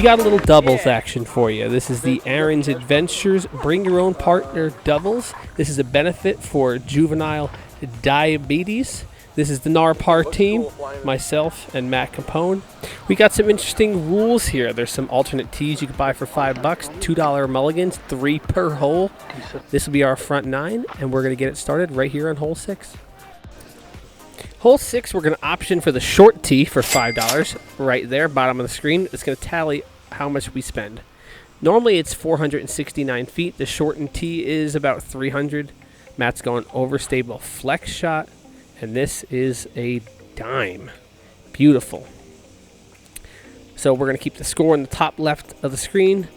got a little doubles action for you. This is the Aaron's Adventures Bring Your Own Partner Doubles. This is a benefit for juvenile diabetes. This is the Gnar Par team, myself and Matt Capone. We got some interesting rules here. There's some alternate tees you can buy for $5, $2 mulligans, 3 per hole. This will be our front 9, and we're going to get it started right here on hole 6. Hole 6, we're going to option for the short tee for $5 right there, bottom of the screen. It's going to tally how much we spend. Normally it's 469 feet. The shortened tee is about 300. Matt's going overstable flex shot, and this is a dime. Beautiful. So we're going to keep the score in the top left of the screen,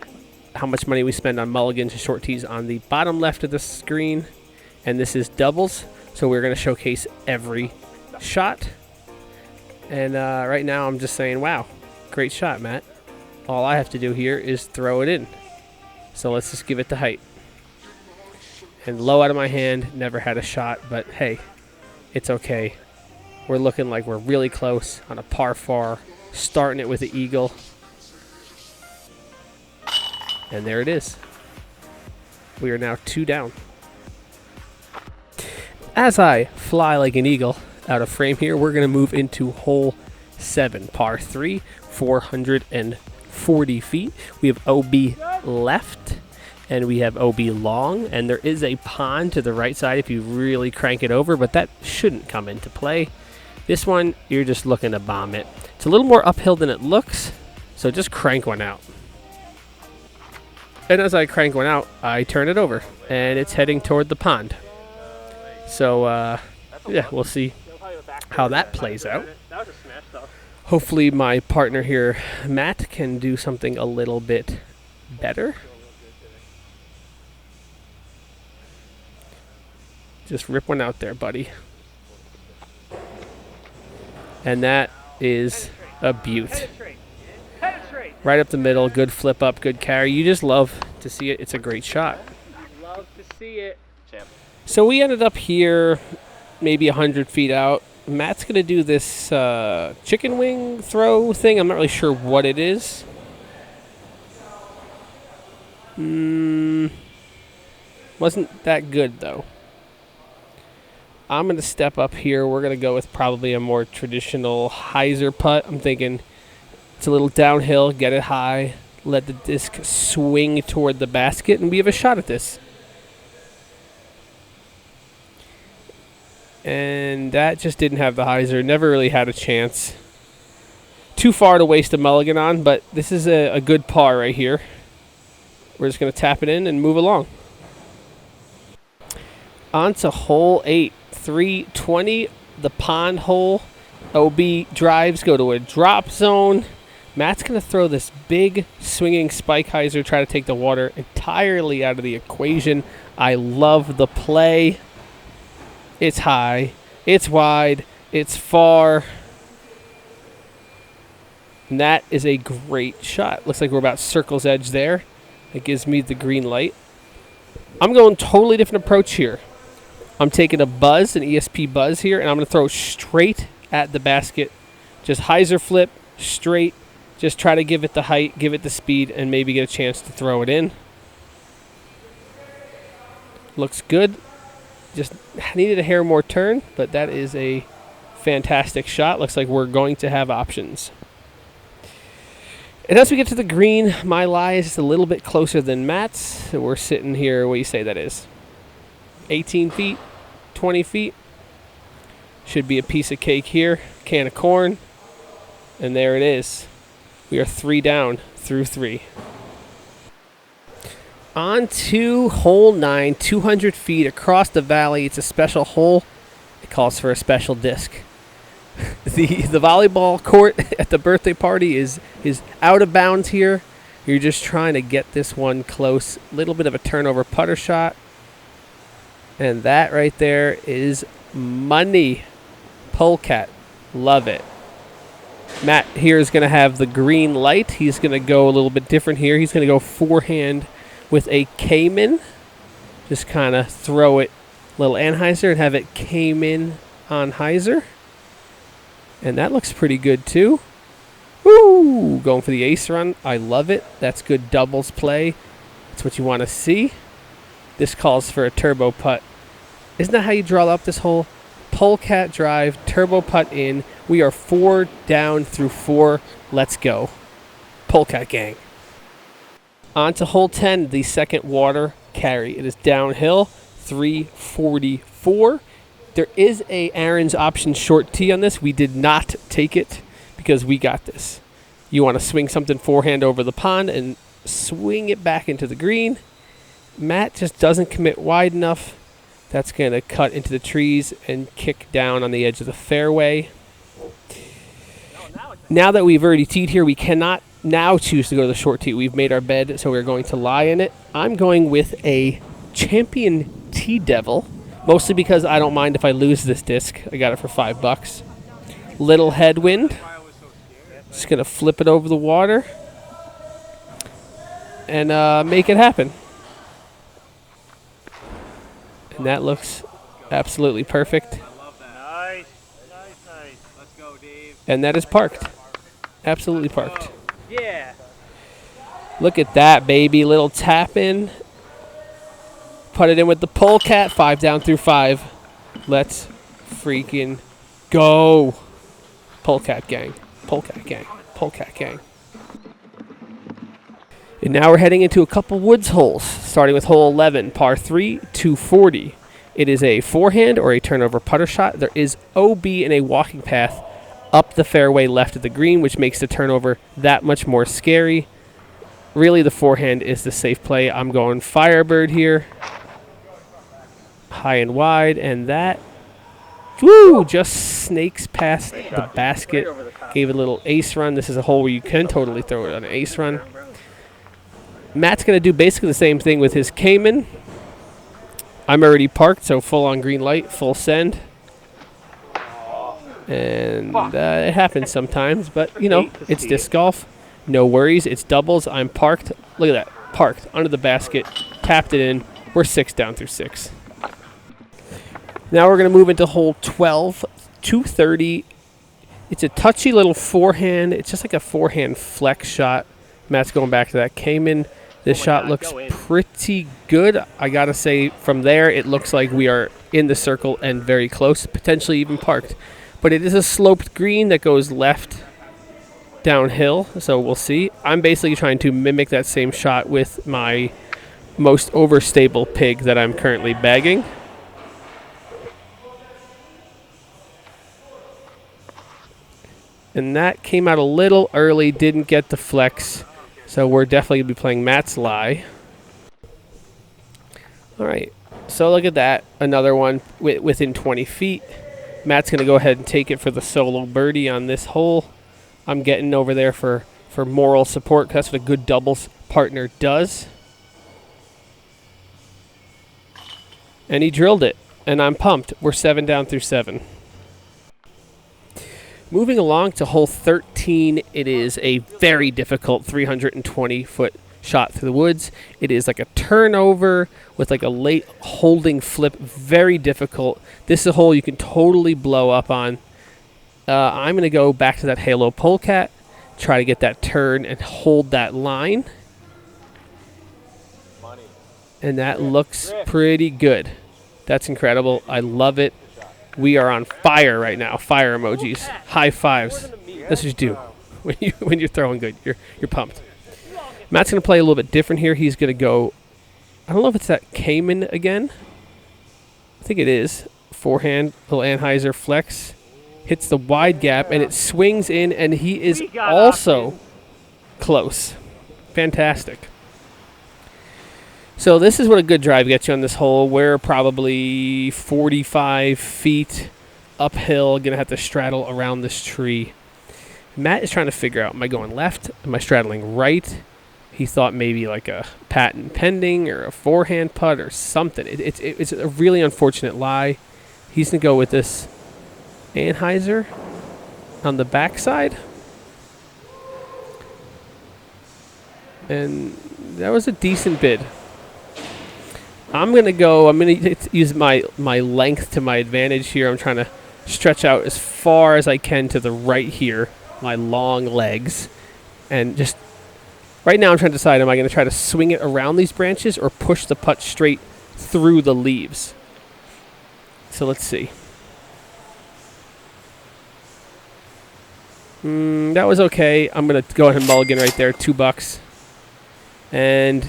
how much money we spend on mulligans and short tees on the bottom left of the screen, and this is doubles, so we're going to showcase every shot. And right now I'm just saying, wow, great shot, Matt. All I have to do here is throw it in. So let's just give it the height. And low out of my hand, never had a shot, but hey, it's okay. We're looking like we're really close on a par 4, starting it with the eagle. And there it is. We are now 2 down. As I fly like an eagle out of frame here, we're going to move into hole 7, par 3, 440 feet. We have OB left, and we have OB long, and there is a pond to the right side if you really crank it over, but that shouldn't come into play. This one, you're just looking to bomb it. It's a little more uphill than it looks, so just crank one out. And as I crank one out, I turn it over, and it's heading toward the pond. So, yeah, we'll see how that plays out. Hopefully my partner here, Matt, can do something a little bit better. Just rip one out there, buddy. And that is a beaut. Right up the middle, good flip up, good carry. You just love to see it. It's a great shot. Love to see it. So we ended up here maybe 100 feet out. Matt's going to do this chicken wing throw thing. I'm not really sure what it is. Wasn't that good, though. I'm going to step up here. We're going to go with probably a more traditional hyzer putt. I'm thinking it's a little downhill, get it high, let the disc swing toward the basket, and we have a shot at this. And that just didn't have the hyzer. Never really had a chance. Too far to waste a mulligan on, but this is a good par right here. We're just going to tap it in and move along. On to hole 8, 320, the pond hole. OB drives go to a drop zone. Matt's going to throw this big swinging spike hyzer, try to take the water entirely out of the equation. I love the play. It's high, it's wide, it's far. And that is a great shot. Looks like we're about circle's edge there. It gives me the green light. I'm going totally different approach here. I'm taking a buzz, an ESP buzz here, and I'm going to throw straight at the basket. Just hyzer flip, straight. Just try to give it the height, give it the speed, and maybe get a chance to throw it in. Looks good. Just needed a hair more turn, but that is a fantastic shot. Looks like we're going to have options. And as we get to the green, my lie is just a little bit closer than Matt's. So we're sitting here, what do you say that is? 18 feet, 20 feet. Should be a piece of cake here. Can of corn. And there it is. We are 3 down through 3. On to hole 9, 200 feet across the valley. It's a special hole. It calls for a special disc. The volleyball court at the birthday party is out of bounds here. You're just trying to get this one close. A little bit of a turnover putter shot. And that right there is money. Polecat. Love it. Matt here is going to have the green light. He's going to go a little bit different here. He's going to go forehand with a Cayman. Just kind of throw it a little anhyzer and have it Cayman on hyzer. And that looks pretty good too. Woo! Going for the ace run. I love it. That's good doubles play. That's what you want to see. This calls for a turbo putt. Isn't that how you draw up this hole? Polecat drive, turbo putt in. We are 4 down through 4. Let's go. Polecat gang. On to hole 10, the second water carry. It is downhill, 344. There is a Aaron's option short tee on this. We did not take it because we got this. You want to swing something forehand over the pond and swing it back into the green. Matt just doesn't commit wide enough. That's going to cut into the trees and kick down on the edge of the fairway. Now that we've already teed here, we cannot now choose to go to the short tee. We've made our bed, so we're going to lie in it. I'm going with a Champion Tee Devil, mostly because I don't mind if I lose this disc. I got it for $5. Little headwind. Just going to flip it over the water and make it happen. And that looks absolutely perfect. Nice. Let's go, Dave. And that is parked. Absolutely parked. Yeah. Look at that, baby. Little tap in. Put it in with the polecat. 5 down through 5. Let's freaking go. Polecat gang. Polecat gang. Polecat gang. And now we're heading into a couple woods holes, starting with hole 11, par 3, 240. It is a forehand or a turnover putter shot. There is OB in a walking path up the fairway left of the green, which makes the turnover that much more scary. Really, the forehand is the safe play. I'm going Firebird here. High and wide, and that, woo, just snakes past the basket. Gave it a little ace run. This is a hole where you can totally throw it on an ace run. Matt's going to do basically the same thing with his Cayman. I'm already parked, so full on green light, full send. And it happens sometimes, but, you know, it's disc golf. No worries. It's doubles. I'm parked. Look at that. Parked under the basket. Tapped it in. We're 6 down through 6. Now we're going to move into hole 12, 230. It's a touchy little forehand. It's just like a forehand flex shot. Matt's going back to that Cayman. This shot looks pretty good. I got to say, from there, it looks like we are in the circle and very close, potentially even parked. But it is a sloped green that goes left downhill, so we'll see. I'm basically trying to mimic that same shot with my most overstable pig that I'm currently bagging. And that came out a little early, didn't get the flex. So we're definitely going to be playing Matt's lie. All right. So look at that. Another one within 20 feet. Matt's going to go ahead and take it for the solo birdie on this hole. I'm getting over there for moral support, 'cause that's what a good doubles partner does. And he drilled it. And I'm pumped. We're 7 down through 7. Moving along to hole 13, it is a very difficult 320-foot shot through the woods. It is like a turnover with like a late holding flip, very difficult. This is a hole you can totally blow up on. I'm going to go back to that Halo Polecat, try to get that turn and hold that line. And that looks pretty good. That's incredible. I love it. We are on fire right now. Fire emojis, high fives. That's what you do when you're throwing good. You're pumped. Matt's gonna play a little bit different here. He's gonna go. I don't know if it's that Cayman again. I think it is. Forehand, little Anheuser flex, hits the wide gap and it swings in, and he is also close. Fantastic. So this is what a good drive gets you on this hole. We're probably 45 feet uphill, going to have to straddle around this tree. Matt is trying to figure out, am I going left? Am I straddling right? He thought maybe like a patent pending or a forehand putt or something. It's a really unfortunate lie. He's going to go with this Anheuser on the backside. And that was a decent bid. I'm going to use my length to my advantage here. I'm trying to stretch out as far as I can to the right here. my long legs. And just right now I'm trying to decide, am I going to try to swing it around these branches or push the putt straight through the leaves? So let's see. That was okay. I'm going to go ahead and mulligan right there, $2. And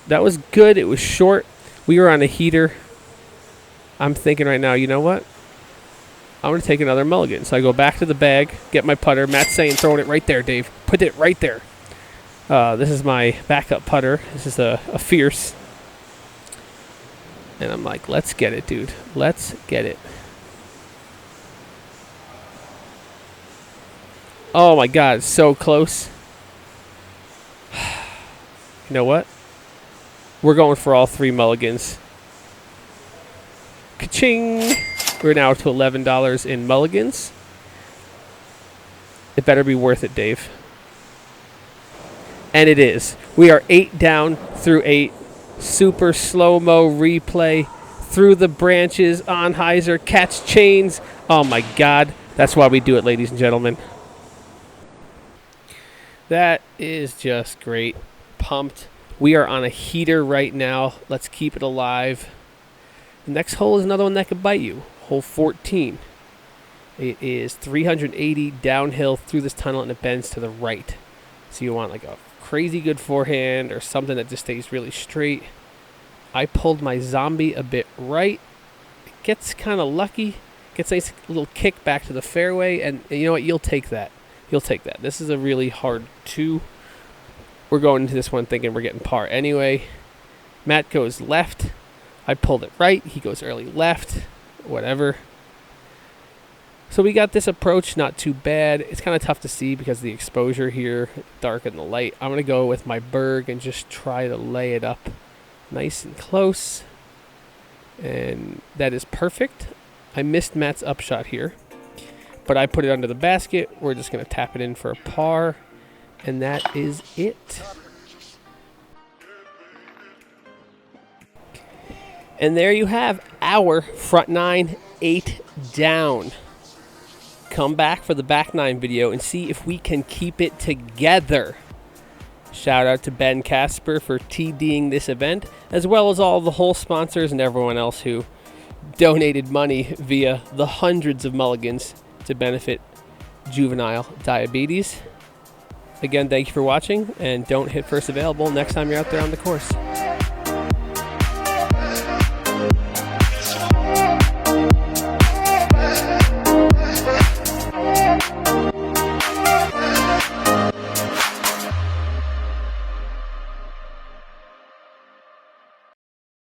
that was good. It was short. We were on a heater. I'm thinking right now, you know what? I'm going to take another mulligan. So I go back to the bag, get my putter. Matt's saying throwing it right there, Dave. Put it right there. This is my backup putter. This is a Fierce. And I'm like, let's get it, dude. Let's get it. Oh, my God. It's so close. You know what? We're going for all 3 mulligans. Ka-ching! We're now to $11 in mulligans. It better be worth it, Dave. And it is. We are 8 down through 8. Super slow-mo replay. Through the branches, on hyzer, catch chains. Oh, my God. That's why we do it, ladies and gentlemen. That is just great. Pumped. We are on a heater right now. Let's keep it alive. The next hole is another one that could bite you. Hole 14. It is 380 downhill through this tunnel, and it bends to the right. So you want like a crazy good forehand or something that just stays really straight. I pulled my zombie a bit right. It gets kind of lucky. Gets a nice little kick back to the fairway, and you know what? You'll take that. You'll take that. This is a really hard 2. We're going into this one thinking we're getting par anyway. Matt goes left. I pulled it right. He goes early left. Whatever. So we got this approach, not too bad. It's kind of tough to see because of the exposure here, dark in the light. I'm going to go with my Berg and just try to lay it up nice and close. And that is perfect. I missed Matt's upshot here, but I put it under the basket. We're just going to tap it in for a par, and that is it. And there you have our front 9, 8 down. Come back for the back 9 video and see if we can keep it together. Shout out to Ben Casper for TDing this event, as well as all the hole sponsors and everyone else who donated money via the hundreds of mulligans to benefit juvenile diabetes. Again, thank you for watching, and don't hit first available next time you're out there on the course.